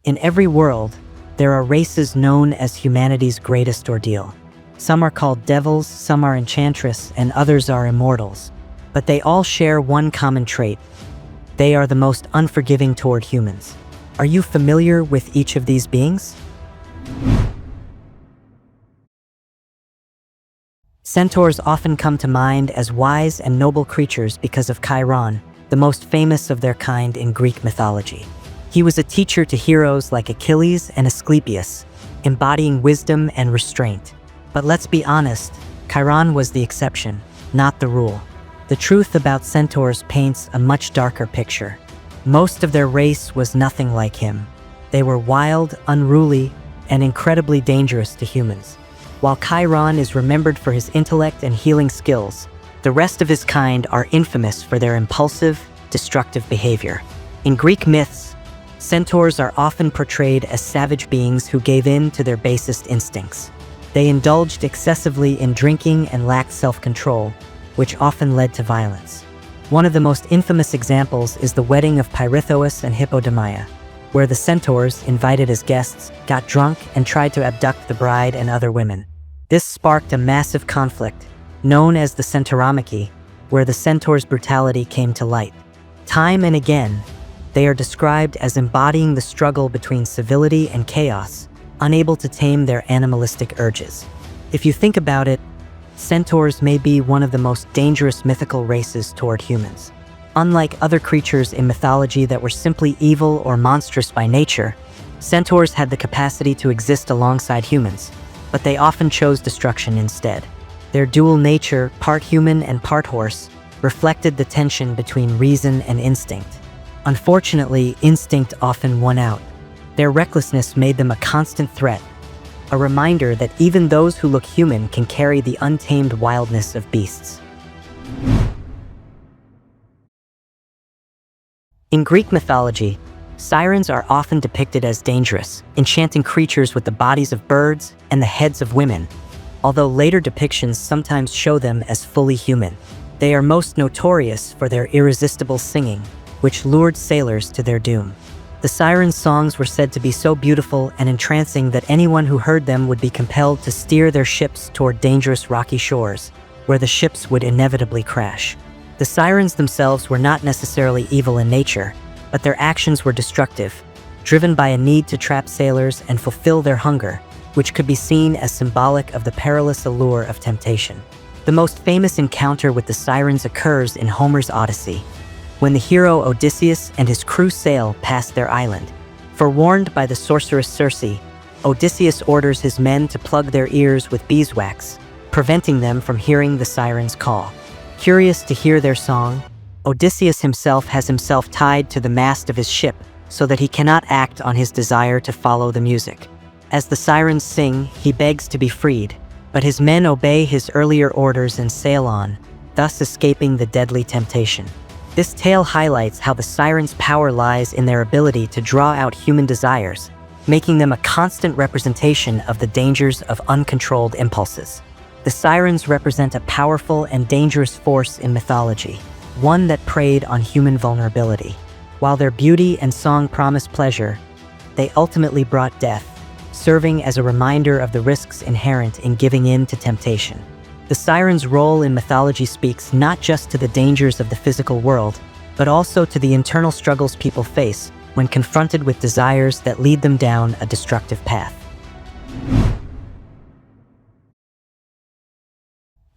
In every world, there are races known as humanity's greatest ordeal. Some are called devils, some are enchantress, and others are immortals. But they all share one common trait. They are the most unforgiving toward humans. Are you familiar with each of these beings? Centaurs often come to mind as wise and noble creatures because of Chiron, the most famous of their kind in Greek mythology. He was a teacher to heroes like Achilles and Asclepius, embodying wisdom and restraint. But let's be honest, Chiron was the exception, not the rule. The truth about centaurs paints a much darker picture. Most of their race was nothing like him. They were wild, unruly, and incredibly dangerous to humans. While Chiron is remembered for his intellect and healing skills, the rest of his kind are infamous for their impulsive, destructive behavior. In Greek myths, centaurs are often portrayed as savage beings who gave in to their basest instincts. They indulged excessively in drinking and lacked self-control, which often led to violence. One of the most infamous examples is the wedding of Pirithous and Hippodamia, where the centaurs, invited as guests, got drunk and tried to abduct the bride and other women. This sparked a massive conflict, known as the Centauromachi, where the centaurs' brutality came to light. Time and again, they are described as embodying the struggle between civility and chaos, unable to tame their animalistic urges. If you think about it, centaurs may be one of the most dangerous mythical races toward humans. Unlike other creatures in mythology that were simply evil or monstrous by nature, centaurs had the capacity to exist alongside humans, but they often chose destruction instead. Their dual nature, part human and part horse, reflected the tension between reason and instinct. Unfortunately, instinct often won out. Their recklessness made them a constant threat, a reminder that even those who look human can carry the untamed wildness of beasts. In Greek mythology, sirens are often depicted as dangerous, enchanting creatures with the bodies of birds and the heads of women, although later depictions sometimes show them as fully human. They are most notorious for their irresistible singing, which lured sailors to their doom. The sirens' songs were said to be so beautiful and entrancing that anyone who heard them would be compelled to steer their ships toward dangerous rocky shores, where the ships would inevitably crash. The sirens themselves were not necessarily evil in nature, but their actions were destructive, driven by a need to trap sailors and fulfill their hunger, which could be seen as symbolic of the perilous allure of temptation. The most famous encounter with the sirens occurs in Homer's Odyssey, when the hero Odysseus and his crew sail past their island. Forewarned by the sorceress Circe, Odysseus orders his men to plug their ears with beeswax, preventing them from hearing the sirens' call. Curious to hear their song, Odysseus himself has himself tied to the mast of his ship so that he cannot act on his desire to follow the music. As the sirens sing, he begs to be freed, but his men obey his earlier orders and sail on, thus escaping the deadly temptation. This tale highlights how the sirens' power lies in their ability to draw out human desires, making them a constant representation of the dangers of uncontrolled impulses. The sirens represent a powerful and dangerous force in mythology, one that preyed on human vulnerability. While their beauty and song promise pleasure, they ultimately brought death, serving as a reminder of the risks inherent in giving in to temptation. The sirens' role in mythology speaks not just to the dangers of the physical world, but also to the internal struggles people face when confronted with desires that lead them down a destructive path.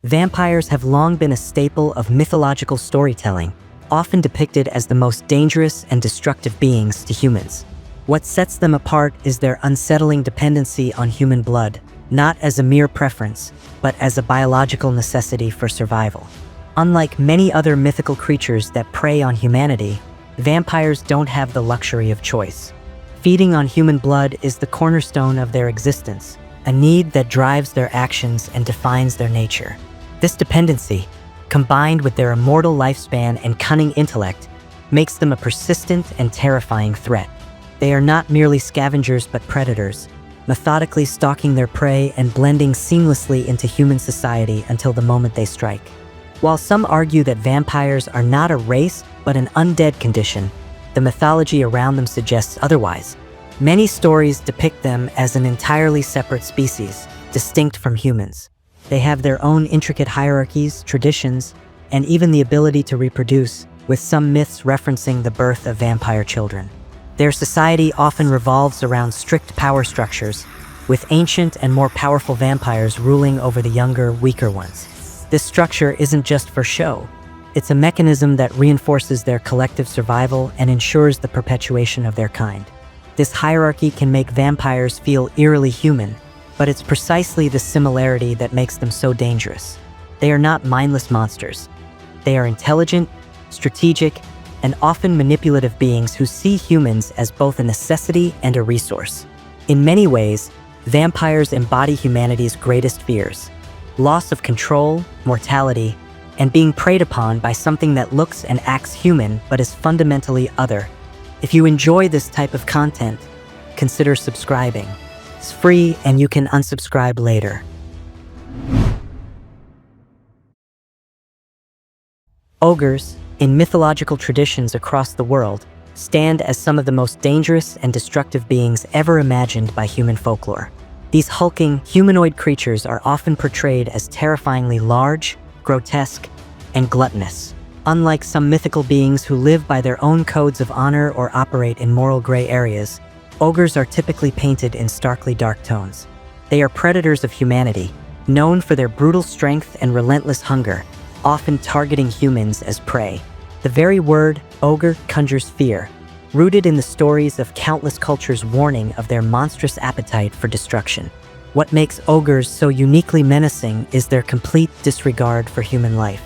Vampires have long been a staple of mythological storytelling, often depicted as the most dangerous and destructive beings to humans. What sets them apart is their unsettling dependency on human blood, not as a mere preference, but as a biological necessity for survival. Unlike many other mythical creatures that prey on humanity, vampires don't have the luxury of choice. Feeding on human blood is the cornerstone of their existence, a need that drives their actions and defines their nature. This dependency, combined with their immortal lifespan and cunning intellect, makes them a persistent and terrifying threat. They are not merely scavengers but predators, methodically stalking their prey and blending seamlessly into human society until the moment they strike. While some argue that vampires are not a race but an undead condition, the mythology around them suggests otherwise. Many stories depict them as an entirely separate species, distinct from humans. They have their own intricate hierarchies, traditions, and even the ability to reproduce, with some myths referencing the birth of vampire children. Their society often revolves around strict power structures, with ancient and more powerful vampires ruling over the younger, weaker ones. This structure isn't just for show. It's a mechanism that reinforces their collective survival and ensures the perpetuation of their kind. This hierarchy can make vampires feel eerily human, but it's precisely the similarity that makes them so dangerous. They are not mindless monsters. They are intelligent, strategic, and often manipulative beings who see humans as both a necessity and a resource. In many ways, vampires embody humanity's greatest fears: loss of control, mortality, and being preyed upon by something that looks and acts human but is fundamentally other. If you enjoy this type of content, consider subscribing. It's free and you can unsubscribe later. Ogres, in mythological traditions across the world, stand as some of the most dangerous and destructive beings ever imagined by human folklore. These hulking, humanoid creatures are often portrayed as terrifyingly large, grotesque, and gluttonous. Unlike some mythical beings who live by their own codes of honor or operate in moral gray areas, ogres are typically painted in starkly dark tones. They are predators of humanity, known for their brutal strength and relentless hunger, often targeting humans as prey. The very word ogre conjures fear, rooted in the stories of countless cultures warning of their monstrous appetite for destruction. What makes ogres so uniquely menacing is their complete disregard for human life.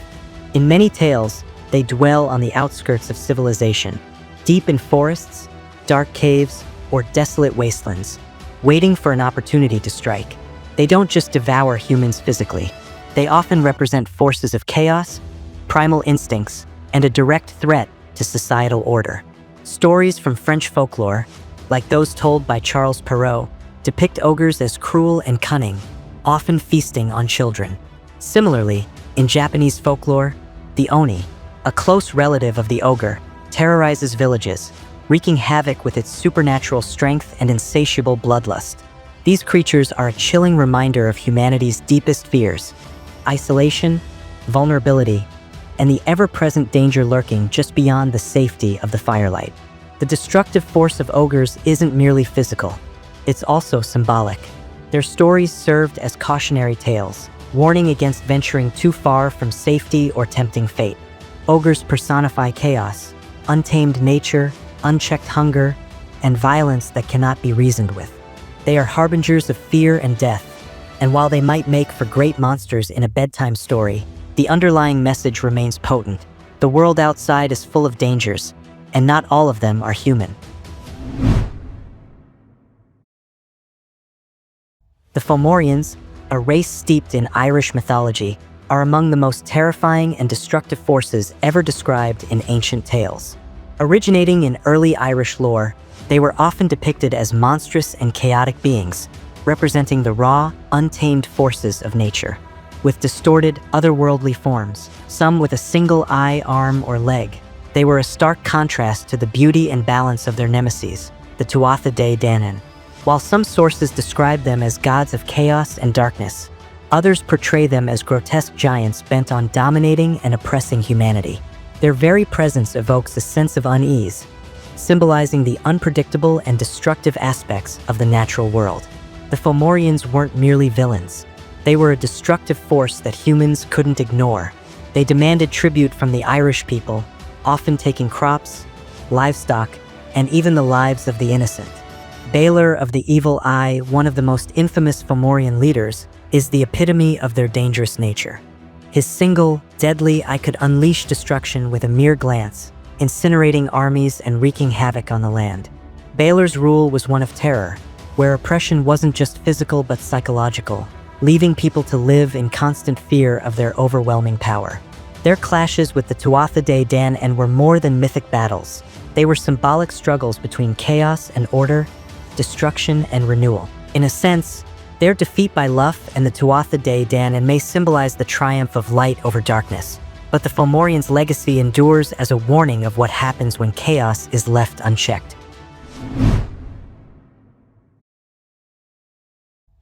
In many tales, they dwell on the outskirts of civilization, deep in forests, dark caves, or desolate wastelands, waiting for an opportunity to strike. They don't just devour humans physically. They often represent forces of chaos, primal instincts, and a direct threat to societal order. Stories from French folklore, like those told by Charles Perrault, depict ogres as cruel and cunning, often feasting on children. Similarly, in Japanese folklore, the Oni, a close relative of the ogre, terrorizes villages, wreaking havoc with its supernatural strength and insatiable bloodlust. These creatures are a chilling reminder of humanity's deepest fears: isolation, vulnerability, and the ever-present danger lurking just beyond the safety of the firelight. The destructive force of ogres isn't merely physical, it's also symbolic. Their stories served as cautionary tales, warning against venturing too far from safety or tempting fate. Ogres personify chaos, untamed nature, unchecked hunger, and violence that cannot be reasoned with. They are harbingers of fear and death, and while they might make for great monsters in a bedtime story, the underlying message remains potent. The world outside is full of dangers, and not all of them are human. The Fomorians, a race steeped in Irish mythology, are among the most terrifying and destructive forces ever described in ancient tales. Originating in early Irish lore, they were often depicted as monstrous and chaotic beings, representing the raw, untamed forces of nature. With distorted, otherworldly forms, some with a single eye, arm, or leg, they were a stark contrast to the beauty and balance of their nemesis, the Tuatha De Danann. While some sources describe them as gods of chaos and darkness, others portray them as grotesque giants bent on dominating and oppressing humanity. Their very presence evokes a sense of unease, symbolizing the unpredictable and destructive aspects of the natural world. The Fomorians weren't merely villains. They were a destructive force that humans couldn't ignore. They demanded tribute from the Irish people, often taking crops, livestock, and even the lives of the innocent. Balor of the Evil Eye, one of the most infamous Fomorian leaders, is the epitome of their dangerous nature. His single, deadly "I could unleash destruction with a mere glance," incinerating armies and wreaking havoc on the land. Balor's rule was one of terror, where oppression wasn't just physical but psychological, leaving people to live in constant fear of their overwhelming power. Their clashes with the Tuatha De Danann were more than mythic battles. They were symbolic struggles between chaos and order, destruction and renewal. In a sense, their defeat by Luff and the Tuatha De Danann may symbolize the triumph of light over darkness, but the Fomorians' legacy endures as a warning of what happens when chaos is left unchecked.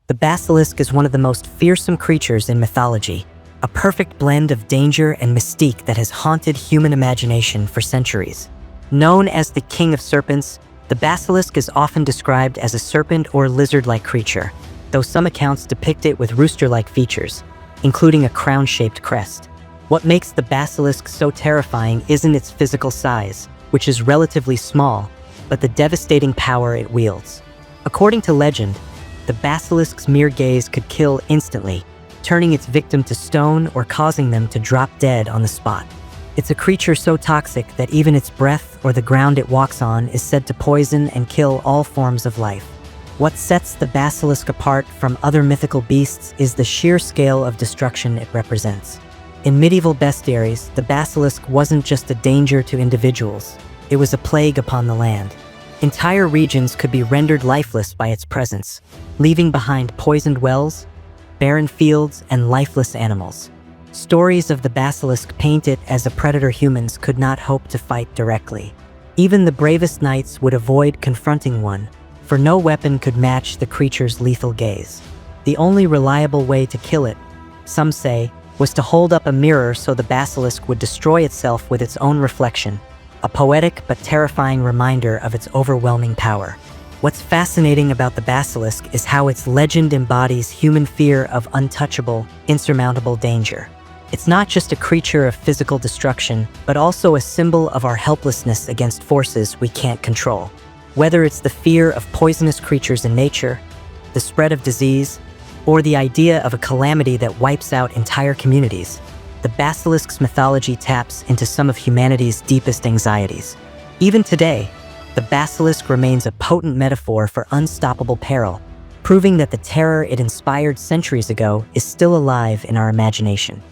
The basilisk is one of the most fearsome creatures in mythology, a perfect blend of danger and mystique that has haunted human imagination for centuries. Known as the king of serpents, the basilisk is often described as a serpent or lizard-like creature, though some accounts depict it with rooster-like features, including a crown-shaped crest. What makes the basilisk so terrifying isn't its physical size, which is relatively small, but the devastating power it wields. According to legend, the basilisk's mere gaze could kill instantly, turning its victim to stone or causing them to drop dead on the spot. It's a creature so toxic that even its breath or the ground it walks on is said to poison and kill all forms of life. What sets the basilisk apart from other mythical beasts is the sheer scale of destruction it represents. In medieval bestiaries, the basilisk wasn't just a danger to individuals, it was a plague upon the land. Entire regions could be rendered lifeless by its presence, leaving behind poisoned wells, barren fields, and lifeless animals. Stories of the basilisk paint it as a predator humans could not hope to fight directly. Even the bravest knights would avoid confronting one, for no weapon could match the creature's lethal gaze. The only reliable way to kill it, some say, was to hold up a mirror so the basilisk would destroy itself with its own reflection, a poetic but terrifying reminder of its overwhelming power. What's fascinating about the basilisk is how its legend embodies human fear of untouchable, insurmountable danger. It's not just a creature of physical destruction, but also a symbol of our helplessness against forces we can't control. Whether it's the fear of poisonous creatures in nature, the spread of disease, or the idea of a calamity that wipes out entire communities, the basilisk's mythology taps into some of humanity's deepest anxieties. Even today, the basilisk remains a potent metaphor for unstoppable peril, proving that the terror it inspired centuries ago is still alive in our imagination.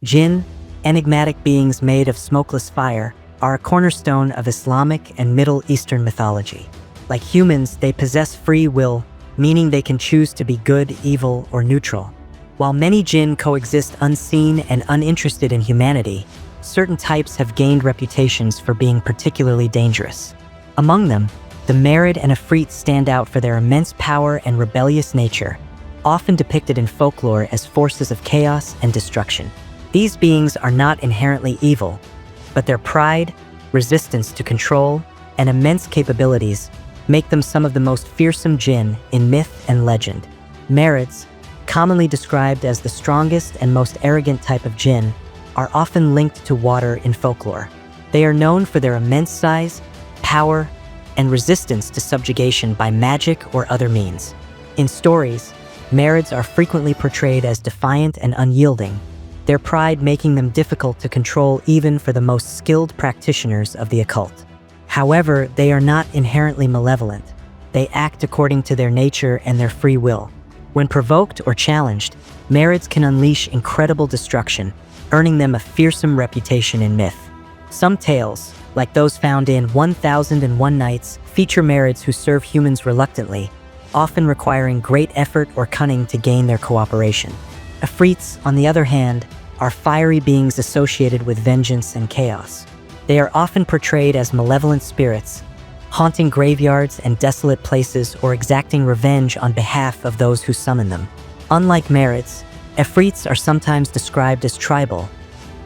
Jinn, enigmatic beings made of smokeless fire, are a cornerstone of Islamic and Middle Eastern mythology. Like humans, they possess free will, meaning they can choose to be good, evil, or neutral. While many jinn coexist unseen and uninterested in humanity, certain types have gained reputations for being particularly dangerous. Among them, the Marid and Ifrit stand out for their immense power and rebellious nature, often depicted in folklore as forces of chaos and destruction. These beings are not inherently evil, but their pride, resistance to control, and immense capabilities make them some of the most fearsome jinn in myth and legend. Marids, commonly described as the strongest and most arrogant type of jinn, are often linked to water in folklore. They are known for their immense size, power, and resistance to subjugation by magic or other means. In stories, Marids are frequently portrayed as defiant and unyielding, their pride making them difficult to control even for the most skilled practitioners of the occult. However, they are not inherently malevolent. They act according to their nature and their free will. When provoked or challenged, Marids can unleash incredible destruction, earning them a fearsome reputation in myth. Some tales, like those found in 1001 Nights, feature Marids who serve humans reluctantly, often requiring great effort or cunning to gain their cooperation. Afrits, on the other hand, are fiery beings associated with vengeance and chaos. They are often portrayed as malevolent spirits, haunting graveyards and desolate places or exacting revenge on behalf of those who summon them. Unlike Marids, Afrits are sometimes described as tribal,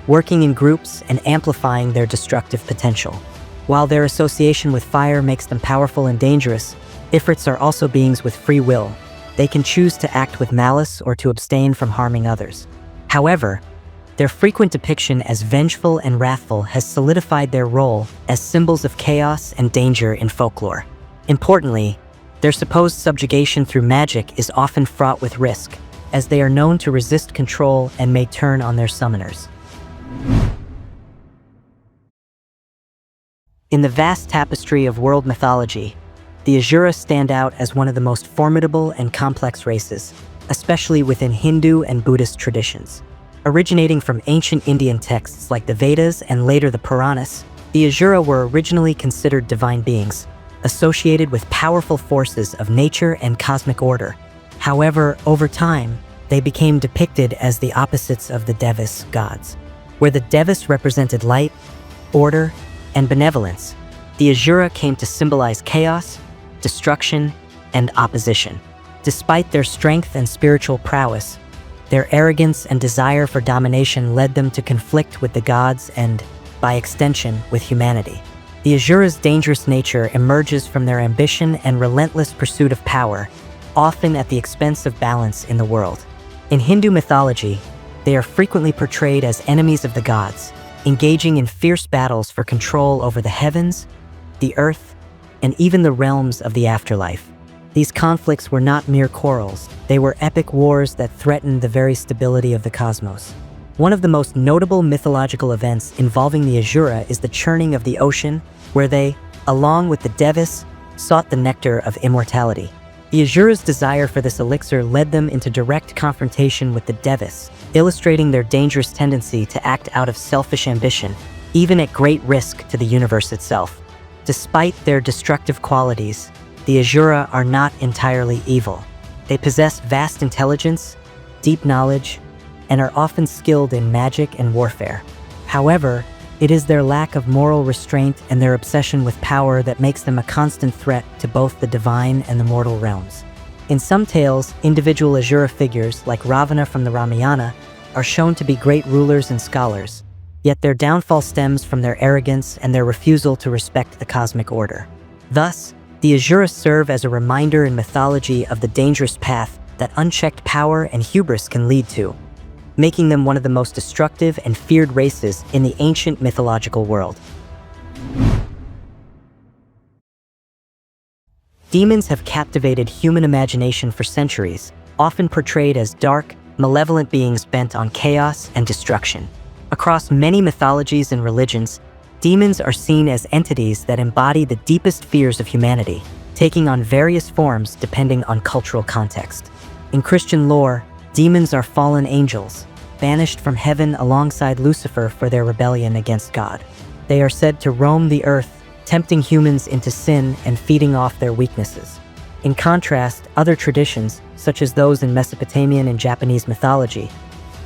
working in groups and amplifying their destructive potential. While their association with fire makes them powerful and dangerous, Ifrits are also beings with free will. They can choose to act with malice or to abstain from harming others. However, their frequent depiction as vengeful and wrathful has solidified their role as symbols of chaos and danger in folklore. Importantly, their supposed subjugation through magic is often fraught with risk, as they are known to resist control and may turn on their summoners. In the vast tapestry of world mythology, the Azura stand out as one of the most formidable and complex races, especially within Hindu and Buddhist traditions. Originating from ancient Indian texts like the Vedas and later the Puranas, the Azura were originally considered divine beings, associated with powerful forces of nature and cosmic order. However, over time, they became depicted as the opposites of the Devas gods. Where the Devas represented light, order, and benevolence, the Azura came to symbolize chaos, destruction and opposition. Despite their strength and spiritual prowess, their arrogance and desire for domination led them to conflict with the gods and, by extension, with humanity. The Azura's dangerous nature emerges from their ambition and relentless pursuit of power, often at the expense of balance in the world. In Hindu mythology, they are frequently portrayed as enemies of the gods, engaging in fierce battles for control over the heavens, the earth, and even the realms of the afterlife. These conflicts were not mere quarrels, they were epic wars that threatened the very stability of the cosmos. One of the most notable mythological events involving the Azura is the churning of the ocean, where they, along with the Devas, sought the nectar of immortality. The Azura's desire for this elixir led them into direct confrontation with the Devas, illustrating their dangerous tendency to act out of selfish ambition, even at great risk to the universe itself. Despite their destructive qualities, the Azura are not entirely evil. They possess vast intelligence, deep knowledge, and are often skilled in magic and warfare. However, it is their lack of moral restraint and their obsession with power that makes them a constant threat to both the divine and the mortal realms. In some tales, individual Azura figures, like Ravana from the Ramayana, are shown to be great rulers and scholars, yet their downfall stems from their arrogance and their refusal to respect the cosmic order. Thus, the Azura serve as a reminder in mythology of the dangerous path that unchecked power and hubris can lead to, making them one of the most destructive and feared races in the ancient mythological world. Demons have captivated human imagination for centuries, often portrayed as dark, malevolent beings bent on chaos and destruction. Across many mythologies and religions, demons are seen as entities that embody the deepest fears of humanity, taking on various forms depending on cultural context. In Christian lore, demons are fallen angels, banished from heaven alongside Lucifer for their rebellion against God. They are said to roam the earth, tempting humans into sin and feeding off their weaknesses. In contrast, other traditions, such as those in Mesopotamian and Japanese mythology,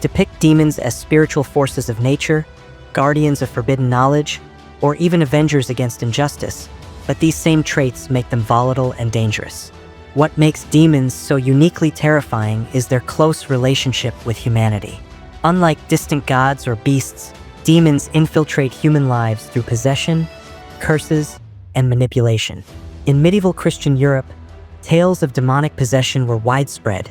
depict demons as spiritual forces of nature, guardians of forbidden knowledge, or even avengers against injustice, but these same traits make them volatile and dangerous. What makes demons so uniquely terrifying is their close relationship with humanity. Unlike distant gods or beasts, demons infiltrate human lives through possession, curses, and manipulation. In medieval Christian Europe, tales of demonic possession were widespread,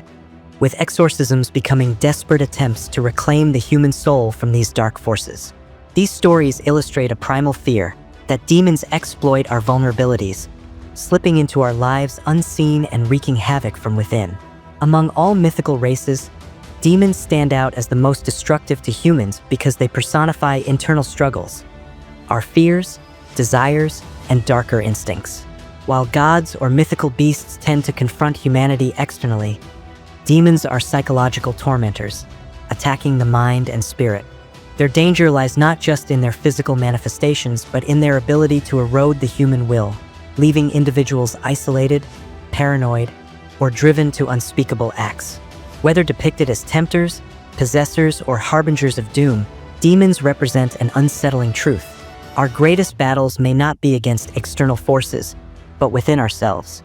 with exorcisms becoming desperate attempts to reclaim the human soul from these dark forces. These stories illustrate a primal fear that demons exploit our vulnerabilities, slipping into our lives unseen and wreaking havoc from within. Among all mythical races, demons stand out as the most destructive to humans because they personify internal struggles, our fears, desires, and darker instincts. While gods or mythical beasts tend to confront humanity externally, demons are psychological tormentors, attacking the mind and spirit. Their danger lies not just in their physical manifestations, but in their ability to erode the human will, leaving individuals isolated, paranoid, or driven to unspeakable acts. Whether depicted as tempters, possessors, or harbingers of doom, demons represent an unsettling truth. Our greatest battles may not be against external forces, but within ourselves.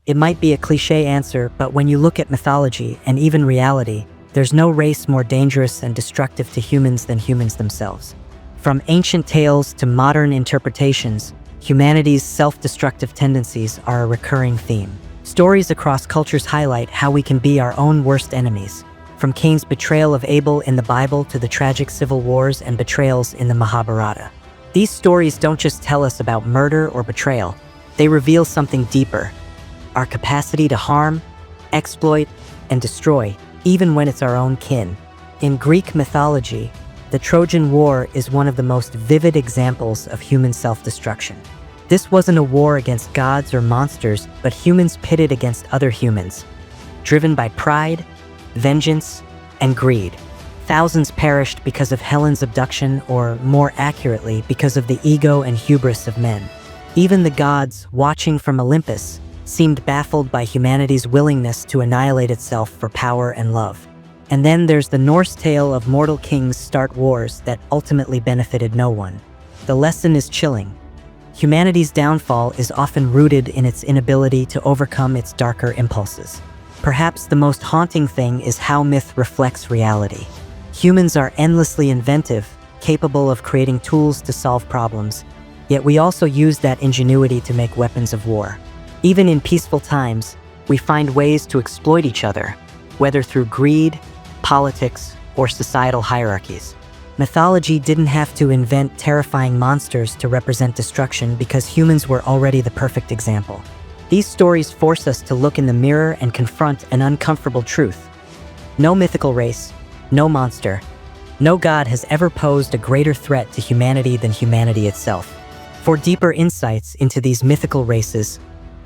It might be a cliché answer, but when you look at mythology and even reality, there's no race more dangerous and destructive to humans than humans themselves. From ancient tales to modern interpretations, humanity's self-destructive tendencies are a recurring theme. Stories across cultures highlight how we can be our own worst enemies, from Cain's betrayal of Abel in the Bible to the tragic civil wars and betrayals in the Mahabharata. These stories don't just tell us about murder or betrayal, they reveal something deeper: our capacity to harm, exploit, and destroy, even when it's our own kin. In Greek mythology, the Trojan War is one of the most vivid examples of human self-destruction. This wasn't a war against gods or monsters, but humans pitted against other humans, driven by pride, vengeance, and greed. Thousands perished because of Helen's abduction, or more accurately, because of the ego and hubris of men. Even the gods, watching from Olympus, seemed baffled by humanity's willingness to annihilate itself for power and love. And then there's the Norse tale of mortal kings start wars that ultimately benefited no one. The lesson is chilling. Humanity's downfall is often rooted in its inability to overcome its darker impulses. Perhaps the most haunting thing is how myth reflects reality. Humans are endlessly inventive, capable of creating tools to solve problems, yet we also use that ingenuity to make weapons of war. Even in peaceful times, we find ways to exploit each other, whether through greed, politics, or societal hierarchies. Mythology didn't have to invent terrifying monsters to represent destruction because humans were already the perfect example. These stories force us to look in the mirror and confront an uncomfortable truth. No mythical race, no monster, no god has ever posed a greater threat to humanity than humanity itself. For deeper insights into these mythical races,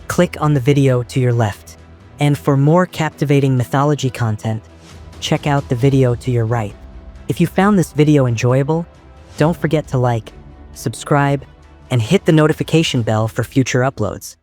click on the video to your left. And for more captivating mythology content, check out the video to your right. If you found this video enjoyable, don't forget to like, subscribe, and hit the notification bell for future uploads.